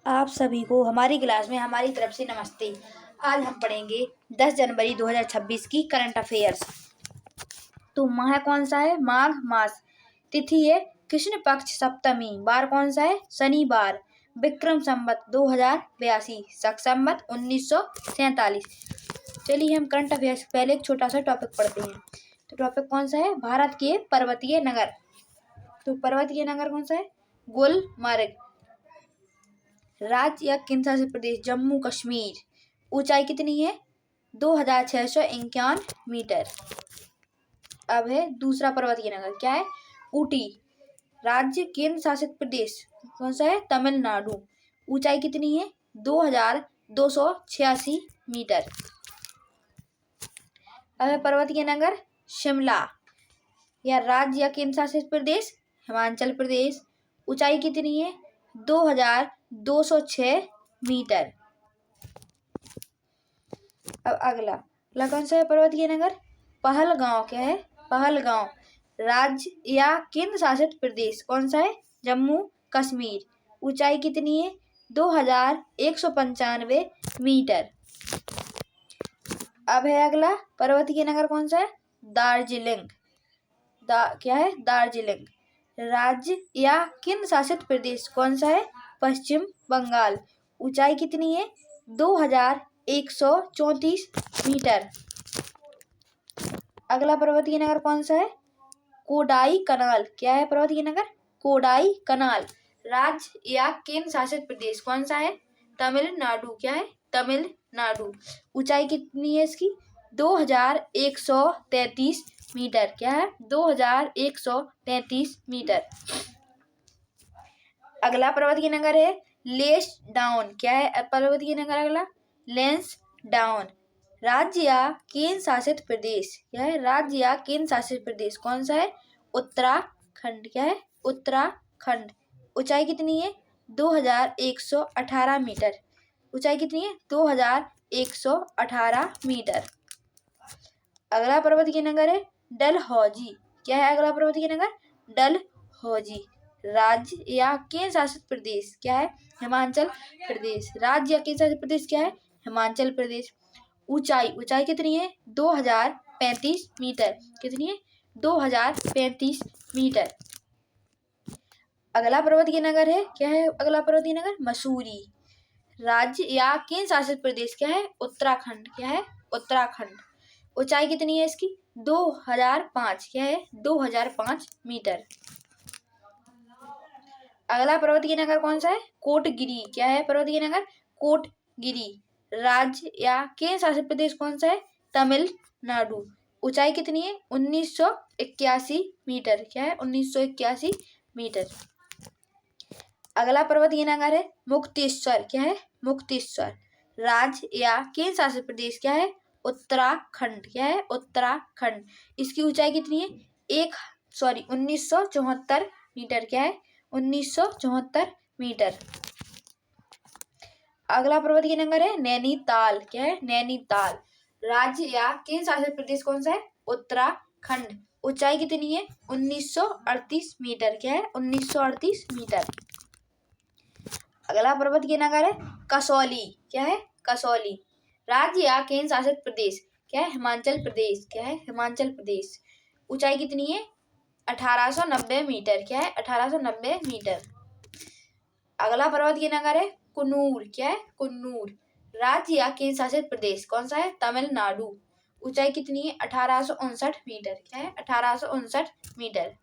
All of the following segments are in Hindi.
आप सभी को हमारी क्लास में हमारी तरफ से नमस्ते। आज हम पढ़ेंगे 10 जनवरी 2026 की करंट अफेयर्स। तो माह कौन सा है? माघ मास। तिथि है कृष्ण पक्ष सप्तमी। बार कौन सा है? शनिवार। विक्रम संवत 2082, शक संवत 1947। चलिए हम करंट अफेयर्स पहले एक छोटा सा टॉपिक पढ़ते हैं। तो टॉपिक कौन सा है? भारत के पर्वतीय नगर। तो पर्वतीय नगर कौन सा है? गुलमर्ग। राज्य या केंद्र शासित प्रदेश जम्मू कश्मीर। ऊंचाई कितनी है? 2651 मीटर। अब है दूसरा पर्वतीय नगर, क्या है? ऊटी। राज्य केंद्र शासित प्रदेश कौन सा है? तमिलनाडु। ऊंचाई कितनी है? 2286 मीटर। अब है पर्वतीय नगर शिमला। या राज्य या केंद्र शासित प्रदेश हिमाचल प्रदेश। ऊंचाई कितनी है? 2206 मीटर। अब अगला कौन सा है पर्वतीय नगर? पहलगांव। क्या है? पहलगांव। राज्य या केंद्र शासित प्रदेश कौन सा है? जम्मू कश्मीर। ऊंचाई कितनी है? 2195 मीटर। अब है अगला पर्वतीय नगर कौन सा है? दार्जिलिंग। क्या है? दार्जिलिंग। राज्य या केंद्र शासित प्रदेश कौन सा है? पश्चिम बंगाल। ऊंचाई कितनी है? 2134 मीटर। अगला पर्वतीय नगर कौन सा है? कोडाई कनाल। क्या है पर्वतीय नगर? कोडाई कनाल। राज्य या केंद्र शासित प्रदेश कौन सा है? तमिलनाडु। क्या है? तमिलनाडु। ऊंचाई कितनी है इसकी? 2133 मीटर। क्या है? 2133 मीटर। अगला पर्वतीय नगर है लेस डाउन। क्या है पर्वतीय नगर अगला? Lens down. राज्य या केंद्र शासित प्रदेश। क्या है? राज्य या केंद्र शासित प्रदेश कौन सा है? उत्तराखंड। क्या है? उत्तराखंड। ऊंचाई कितनी है? 2118 मीटर। ऊंचाई कितनी है? 2118 मीटर। अगला पर्वतीय नगर है डलहौजी। क्या है अगला पर्वतीय नगर? डलहौजी। राज्य या केंद्र शासित प्रदेश क्या है? हिमाचल प्रदेश। राज्य या केंद्र शासित प्रदेश क्या है? हिमाचल प्रदेश। ऊंचाई कितनी है? 2035 मीटर। कितनी है? 2035 मीटर। अगला पर्वतीय नगर है, क्या है अगला पर्वतीय नगर? मसूरी। राज्य या केंद्र शासित प्रदेश क्या है? उत्तराखंड। क्या है? उत्तराखंड। ऊंचाई कितनी है इसकी? 2005। क्या है? 2005 मीटर। अगला पर्वतीय नगर कौन सा है? कोटगिरी। क्या है पर्वतीय नगर? कोटगिरी। राज्य या केंद्र शासित प्रदेश कौन सा है? तमिलनाडु। ऊंचाई कितनी है? 1981 मीटर। क्या है? 1981 मीटर। अगला पर्वतीय नगर है मुक्तेश्वर। क्या है? मुक्तेश्वर। राज्य या केंद्र शासित प्रदेश क्या है? उत्तराखंड। क्या है? उत्तराखंड। इसकी ऊंचाई कितनी है? 1974 मीटर। क्या है? 1974 मीटर। अगला पर्वतीय नगर है नैनीताल। क्या है? नैनीताल। राज्य या केंद्र शासित प्रदेश कौन सा है? उत्तराखंड। ऊंचाई कितनी है? 1938 मीटर। क्या है? 1938 मीटर। अगला पर्वतीय नगर है कसौली। क्या है? कसौली। राज्य या केंद्र शासित प्रदेश क्या है? हिमाचल प्रदेश। क्या है? हिमाचल प्रदेश। ऊंचाई कितनी है? 1890 मीटर। क्या है? 1890 मीटर। अगला पर्वतीय नगर है कुन्नूर। क्या है? कुन्नूर। राज्य या केंद्र शासित प्रदेश कौन सा है? तमिलनाडु। ऊंचाई कितनी है? 1859 मीटर। क्या है? 1859 मीटर।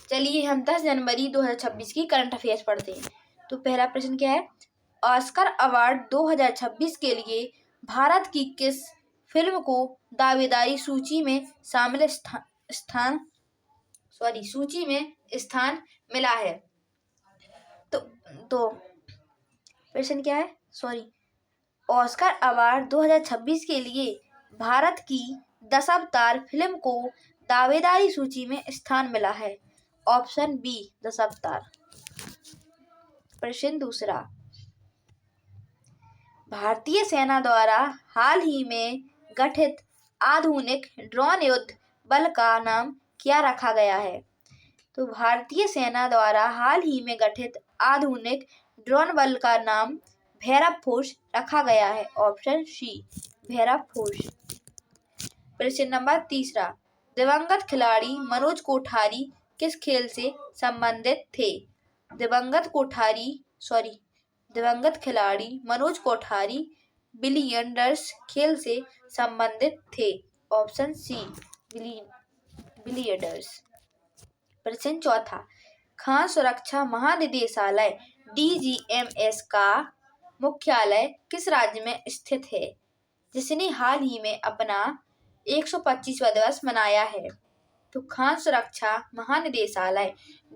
चलिए हम 10 जनवरी 2026 की करंट अफेयर्स पढ़ते हैं। तो पहला प्रश्न क्या है? ऑस्कर अवार्ड 2026 के लिए भारत की किस फिल्म को दावेदारी सूची में स्थान मिला है? तो प्रश्न क्या है? ऑस्कर अवार्ड 2026 के लिए भारत की दशावतार फिल्म को दावेदारी सूची में स्थान मिला है। Option B Dashavatar. प्रश्न दूसरा, भारतीय सेना द्वारा हाल ही में गठित आधुनिक ड्रोन युद्ध बल का नाम क्या रखा गया है? तो भारतीय सेना द्वारा हाल ही में गठित आधुनिक ड्रोन बल का नाम भैरव फोर्स रखा गया है। Option C Bhairav force. प्रश्न नंबर 3, दिवंगत खिलाड़ी मनोज कोठारी किस खेल से संबंधित थे? दिवंगत खिलाड़ी मनोज कोठारी बिलियर्ड्स खेल से संबंधित थे। Option C billiards. प्रश्न 4, खान सुरक्षा महानिदेशालय DGMS का मुख्यालय किस राज्य में स्थित है, जिसने हाल ही में अपना 125वां दिवस मनाया है? तो खान सुरक्षा महानिदेशालय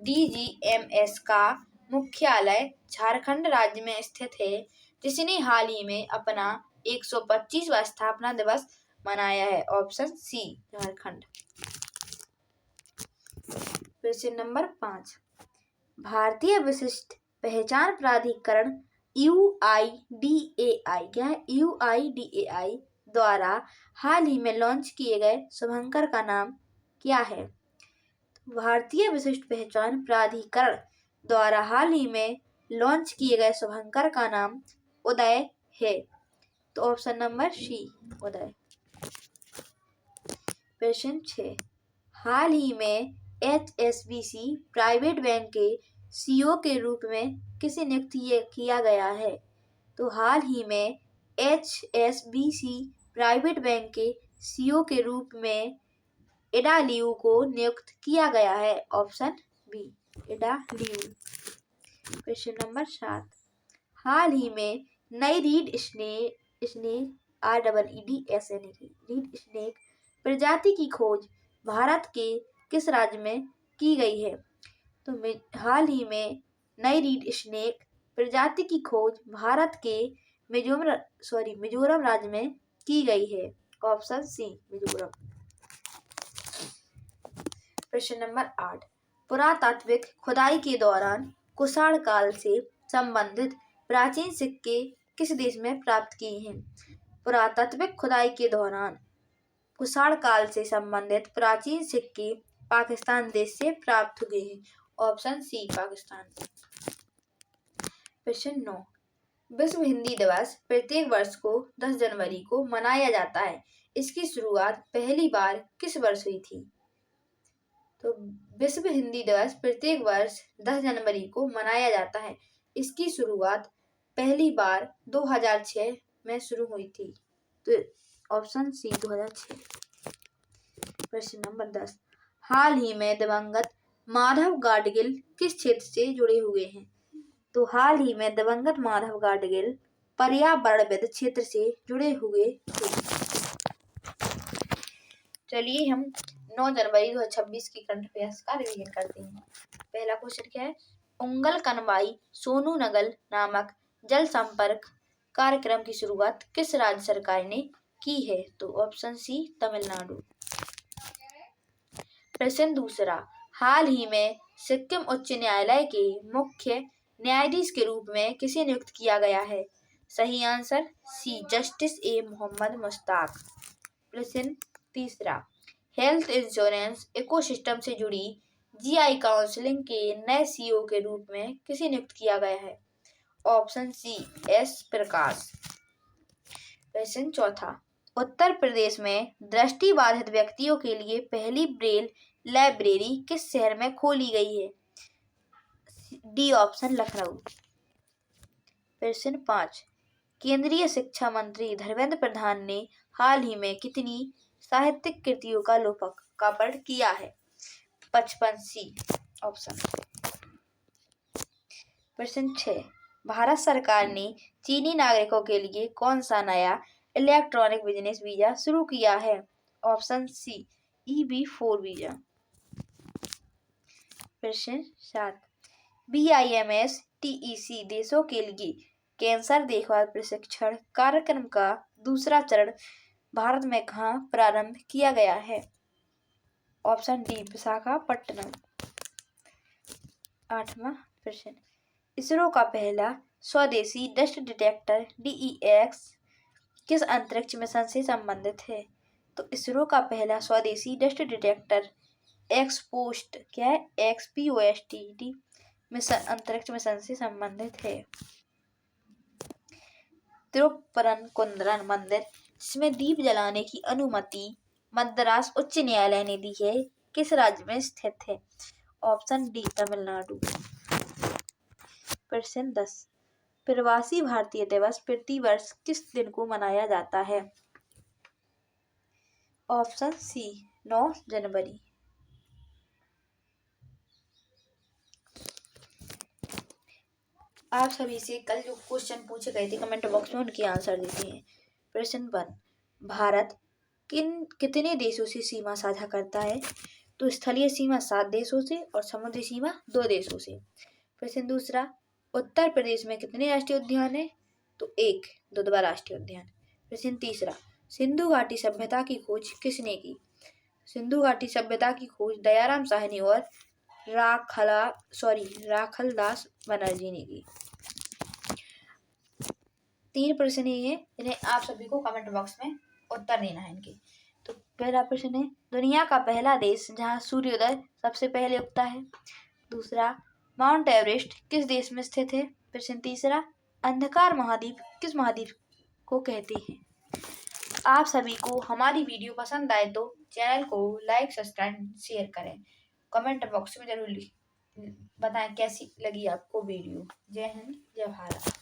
DGMS का मुख्यालय झारखंड राज्य में स्थित है, जिसने हाल ही में अपना 125वां स्थापना दिवस मनाया है। Option C Jharkhand. प्रश्न नंबर 5, भारतीय विशिष्ट पहचान प्राधिकरण UIDAI क्या है? UIDAI द्वारा हाल ही में लॉन्च किए गए शुभंकर का नाम क्या है? भारतीय विशिष्ट पहचान प्राधिकरण द्वारा हाल ही में लॉन्च किए गए शुभंकर का नाम उदय है। तो ऑप्शन नंबर सी उदय। प्रश्न 6, हाल ही में HSBC प्राइवेट बैंक के CEO के रूप में किसे नियुक्त किया गया है? तो हाल ही में HSBC प्राइवेट बैंक के CEO के रूप में एडा लियू को नियुक्त किया गया है। ऑप्शन बी एडा लियू। प्रश्न नंबर 7, हाल ही में नई रीड स्नेक रीड स्नेक प्रजाति की खोज भारत के किस राज्य में की गई है? तो हाल ही में नई रीड स्नेक प्रजाति की खोज भारत के मिजोरम राज्य में की गई है। Option C Mizoram. प्रश्न नंबर 8, पुरातात्विक खुदाई के दौरान कुषाण काल से संबंधित प्राचीन सिक्के किस देश में प्राप्त किए हैं? पुरातात्विक खुदाई के दौरान कुषाण काल से संबंधित प्राचीन सिक्के पाकिस्तान देश से प्राप्त हुए हैं। Option C Pakistan. प्रश्न 9, विश्व हिंदी दिवस प्रत्येक वर्ष को 10 जनवरी को मनाया जाता है। इसकी शुरुआत पहली बार किस वर्ष हुई थी? तो विश्व हिंदी दिवस प्रत्येक वर्ष 10 जनवरी को मनाया जाता है। इसकी शुरुआत पहली बार 2006 में शुरू हुई थी। तो ऑप्शन सी 2006। प्रश्न नंबर 10, हाल ही में दिवंगत माधव गाडगिल किस क्षेत्र से जुड़े हुए हैं? तो हाल ही में दिवंगत माधव गाडगिल पर्यावरणविद क्षेत्र से जुड़े हुए थे। चलिए हम 9 जनवरी 2026 की करंट अफेयर्स का रिवीजन करते हैं। पहला क्वेश्चन क्या है? उंगल कनवाई सोनू नगल नामक जल संपर्क कार्यक्रम की शुरुआत किस राज्य सरकार ने की है? तो ऑप्शन सी तमिलनाडु। प्रश्न दूसरा, हाल ही में सिक्किम उच्च न्यायालय के मुख्य न्यायाधीश के रूप में किसे नियुक्त किया गया है? सही answer C justice A Mohammad Mushtaq. प्रश्न तीसरा, हेल्थ इंश्योरेंस इकोसिस्टम से जुड़ी GI काउंसिलिंग के नए CEO के रूप में किसे नियुक्त किया गया है? ऑप्शन सी S प्रकाश। प्रश्न चौथा, उत्तर प्रदेश में दृष्टिबाधित व्यक्तियों के लिए पहली ब्रेल लाइब्रेरी किस शहर में खोली गई है? D option Lucknow. प्रश्न 5, केंद्रीय शिक्षा मंत्री धर्मेंद्र प्रधान ने हाल ही में कितनी साहित्यिक कृतियों का लोकार्पण किया है? 55 सी ऑप्शन। प्रश्न 6, भारत सरकार ने चीनी नागरिकों के लिए कौन सा नया इलेक्ट्रॉनिक बिजनेस वीजा शुरू किया है? Option C EB4 visa. प्रश्न 7, BIMS TEC देशों के लिए कैंसर देखभाल प्रशिक्षण कार्यक्रम का दूसरा चरण भारत में कहाँ प्रारंभ किया गया है? Option D Visakhapatnam. 8वां प्रश्न, इसरो का पहला स्वदेशी डस्ट डिटेक्टर DEX किस अंतरिक्ष मिशन से संबंधित है? तो इसरो का पहला स्वदेशी डस्ट डिटेक्टर एक्सपोस्ट क्या है, XPOST मिशन अंतरिक्ष मिशन से संबंधित है। तिरुपरनकुंद्रन मंदिर जिसमें दीप जलाने की अनुमति मद्रास उच्च न्यायालय ने दी है, किस राज्य में स्थित है? Option D Tamil Nadu. प्रश्न 10, प्रवासी भारतीय दिवस प्रतिवर्ष किस दिन को मनाया जाता है? ऑप्शन सी 9 जनवरी। आप सभी से कल जो क्वेश्चन पूछे गए थे कमेंट बॉक्स में उनके आंसर देते हैं। प्रश्न 1, भारत कितने देशों से सीमा साझा करता है? तो स्थलीय सीमा 7 देशों से और समुद्री सीमा 2 देशों से। प्रश्न 2, उत्तर प्रदेश में कितने राष्ट्रीय उद्यान है? तो 1, दुधवा राष्ट्रीय उद्यान। प्रश्न 3, सिंधु घाटी सभ्यता की खोज किसने की? सिंधु घाटी सभ्यता की खोज दयाराम साहनी और राखलदास बनर्जी ने की। 3 प्रश्न ये हैं, इन्हें आप सभी को कमेंट बॉक्स में उत्तर देना है इनके। तो पहला प्रश्न है, दुनिया का पहला देश जहां सूर्योदय सबसे पहले उगता है? दूसरा, माउंट एवरेस्ट किस देश में स्थित है? प्रश्न 3, अंधकार महाद्वीप किस महाद्वीप को कहते हैं? आप सभी को हमारी वीडियो पसंद आए तो चैनल को लाइक, सब्सक्राइब, शेयर करें। कमेंट बॉक्स में जरूर बताएं कैसी लगी आपको वीडियो। जय हिंद, जय भारत।